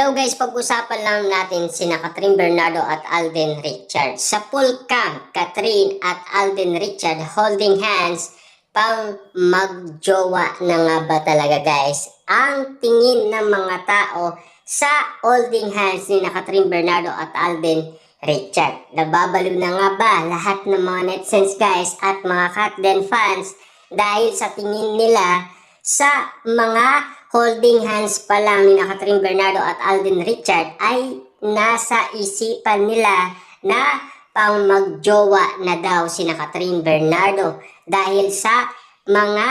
Hello guys, pag-usapan lang natin sina Catherine Bernardo at Alden Richard. Sa full cam, Catherine at Alden Richard holding hands, pang magjowa na nga ba talaga guys? Ang tingin ng mga tao sa holding hands ni Catherine Bernardo at Alden Richard. Nababaliw na nga ba lahat ng mga netizens guys at mga Catden fans dahil sa tingin nila sa mga holding hands pa lang ni Catherine Bernardo at Alden Richard ay nasa isipan nila na pang magjowa na daw si Catherine Bernardo dahil sa mga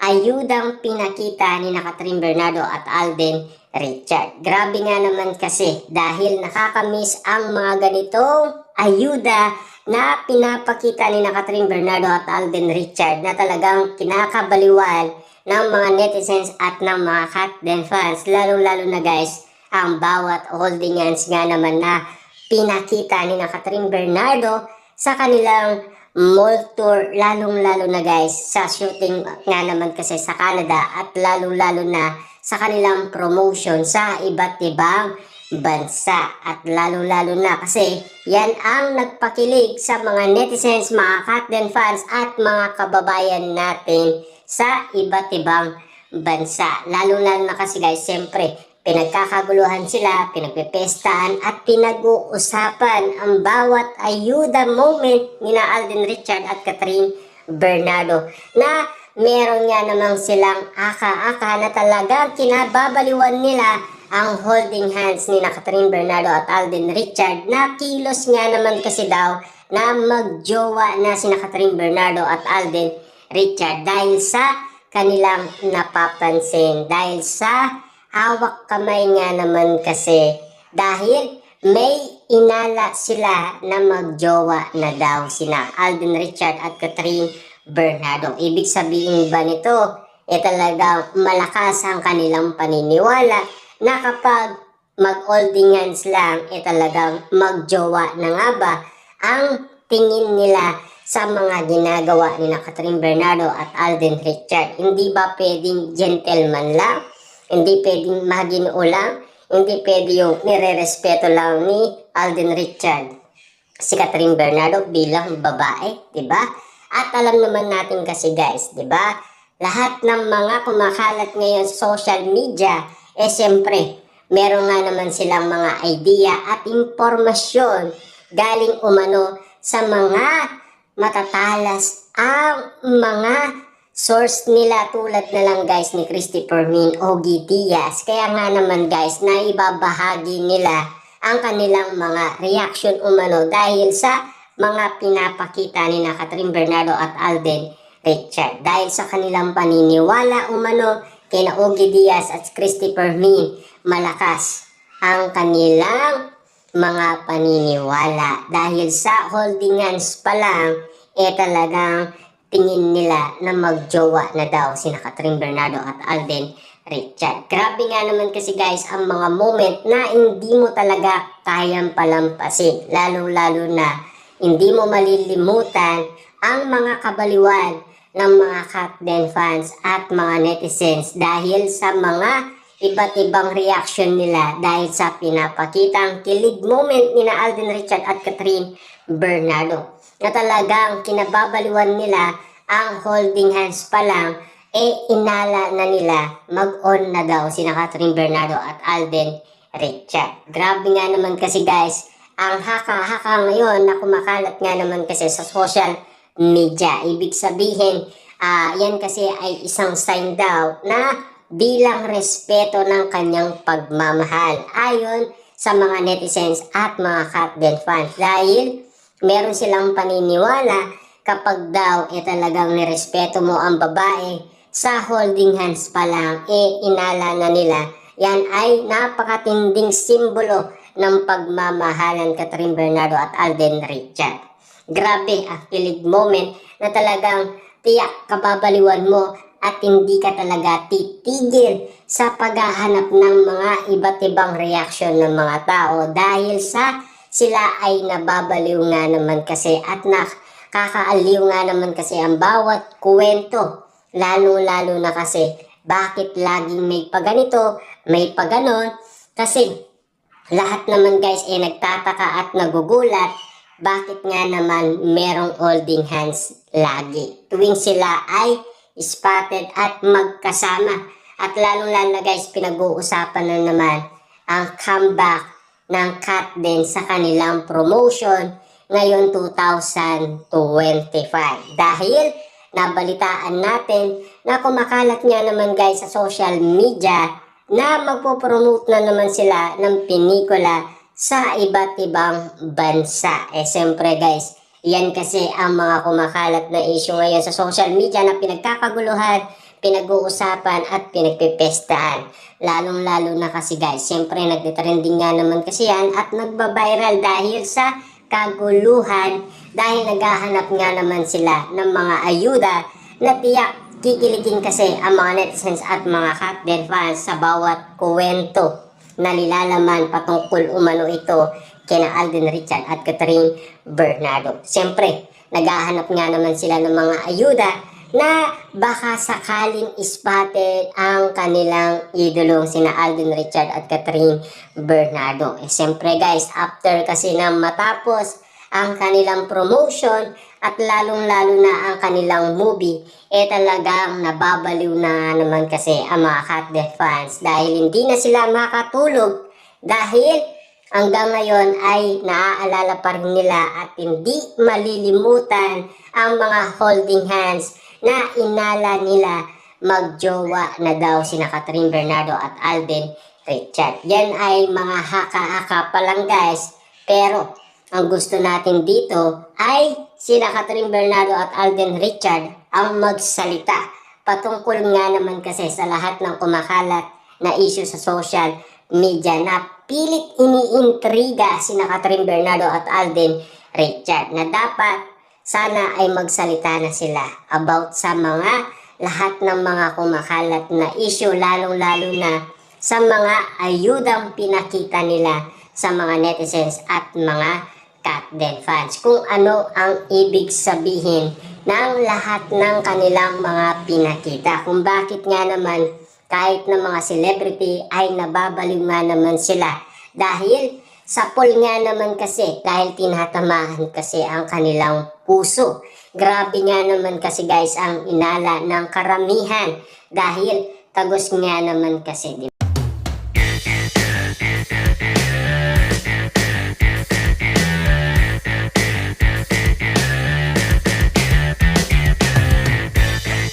ayudang pinakita ni Catherine Bernardo at Alden Richard. Grabe nga naman kasi dahil nakakamiss ang mga ganitong ayuda na pinapakita ni Catherine Bernardo at Alden Richard na talagang kinakabaliwan ng mga netizens at ng mga Catden fans, lalo-lalo na guys, ang bawat holding hands nga naman na pinakita ni Catherine Bernardo sa kanilang mall tour, lalong-lalo na guys, sa shooting nga naman kasi sa Canada at lalong-lalo na sa kanilang promotion sa iba't ibang bansa at lalo-lalo na kasi yan ang nagpakilig sa mga netizens, mga Catden fans at mga kababayan natin sa iba't ibang bansa. Lalo-lalo na kasi guys, siyempre, pinagkakaguluhan sila, pinagpipestahan at pinag-uusapan ang bawat ayuda moment ni Alden Richard at Catherine Bernardo na meron nga namang silang aka-aka na talagang kinababaliwan nila ang holding hands ni Catherine Bernardo at Alden Richard na kilos nga naman kasi daw na magjowa na si Catherine Bernardo at Alden Richard dahil sa kanilang napapansin, dahil sa hawak kamay nga naman kasi dahil may inala sila na magjowa na daw sina Alden Richard at Catherine Bernardo. Ibig sabihin ba nito talagang malakas ang kanilang paniniwala na kapag mag-holding hands lang talagang magjowa na nga ba ang tingin nila sa mga ginagawa ni Catherine Bernardo at Alden Richard. Hindi ba pwedeng gentleman lang? Hindi pwedeng maginoo lang? Hindi pwede yung nire-respeto lang ni Alden Richard si Catherine Bernardo bilang babae, diba? At alam naman natin kasi guys, diba? Lahat ng mga kumakalat ngayon sa social media, siyempre, meron nga naman silang mga idea at impormasyon galing umano sa mga matatalas ang mga source nila tulad na lang guys ni Christopher Min o Diaz. Kaya nga naman guys, naibabahagi nila ang kanilang mga reaction umano dahil sa mga pinapakita ni Catherine Bernardo at Alden Richard. Dahil sa kanilang paniniwala umano kina Ogie Diaz at Christopher Min, malakas ang kanilang mga paniniwala dahil sa holding hands pa lang talagang tingin nila na magjowa na daw sina Catherine Bernardo at Alden Richard. Grabe nga naman kasi guys ang mga moment na hindi mo talaga kayang palampasin, lalo-lalo na hindi mo malilimutan ang mga kabaliwan ng mga Catden fans at mga netizens dahil sa mga iba't ibang reaction nila dahil sa pinapakitang kilig moment ni Alden Richard at Catherine Bernardo na talagang kinababaliwan nila ang holding hands pa lang inala na nila mag-on na daw sina Catherine Bernardo at Alden Richard. Grabe nga naman kasi guys ang haka-haka ngayon na kumakalat nga naman kasi sa social media. Ibig sabihin yan kasi ay isang sign daw na bilang respeto ng kanyang pagmamahal ayon sa mga netizens at mga Catden fans dahil meron silang paniniwala kapag daw talagang nirespeto mo ang babae sa holding hands pa lang inala na nila, yan ay napakatinding simbolo ng pagmamahalan Catherine Bernardo at Alden Richard. Grabe ang kilig moment na talagang tiyak kababaliwan mo at hindi ka talaga titigil sa paghahanap ng mga iba't ibang reaksyon ng mga tao dahil sa sila ay nababaliw nga naman kasi at nakakaaliw nga naman kasi ang bawat kwento, lalo-lalo na kasi bakit laging may paganito, may paganon, Kasi lahat naman guys ay nagtataka at nagugulat bakit nga naman merong holding hands lagi tuwing sila ay spotted at magkasama. At lalong-lalo na guys, pinag-uusapan na naman ang comeback ng Kat din sa kanilang promotion ngayon 2025. Dahil nabalitaan natin na kumakalat nga naman guys sa social media na magpo-promote na naman sila ng pelikula sa iba't ibang bansa. Siyempre guys, yan kasi ang mga kumakalat na issue ngayon sa social media na pinagkakaguluhan, pinag-uusapan at pinagpipestahan. Lalong-lalo na kasi guys, siyempre nagtitrending nga naman kasi yan at nagbabiral dahil sa kaguluhan, dahil naghahanap nga naman sila ng mga ayuda na tiyak kikiligin kasi ang mga netizens at mga Kat din fans sa bawat kwento na nilalaman patungkol umano ito kina Alden Richard at Catherine Bernardo. Siyempre, naghahanap nga naman sila ng mga ayuda na baka sakaling spotted ang kanilang idolong sina Alden Richard at Catherine Bernardo. Siyempre guys, after kasi na matapos ang kanilang promotion at lalong-lalo na ang kanilang movie, talagang nababaliw na naman kasi ang mga Kat din fans dahil hindi na sila makatulog dahil hanggang ngayon ay naaalala pa rin nila at hindi malilimutan ang mga holding hands na inala nila magjowa na daw sina Catherine Bernardo at Alden Richard. Yan ay mga haka-haka pa lang guys, pero ang gusto natin dito ay sina Catherine Bernardo at Alden Richard ang magsalita patungkol nga naman kasi sa lahat ng kumakalat na issue sa social media na pilit iniintriga sina Catherine Bernardo at Alden Richard na dapat sana ay magsalita na sila about sa mga lahat ng mga kumakalat na issue, lalong-lalo na sa mga ayudang pinakita nila sa mga netizens at mga Kat din fans. Kung ano ang ibig sabihin ng lahat ng kanilang mga pinakita. Kung bakit nga naman kahit na mga celebrity ay nababaliw nga naman sila. Dahil sa poll nga naman kasi, dahil tinatamahan kasi ang kanilang puso. Grabe nga naman kasi guys ang inala ng karamihan. Dahil tagos nga naman kasi, di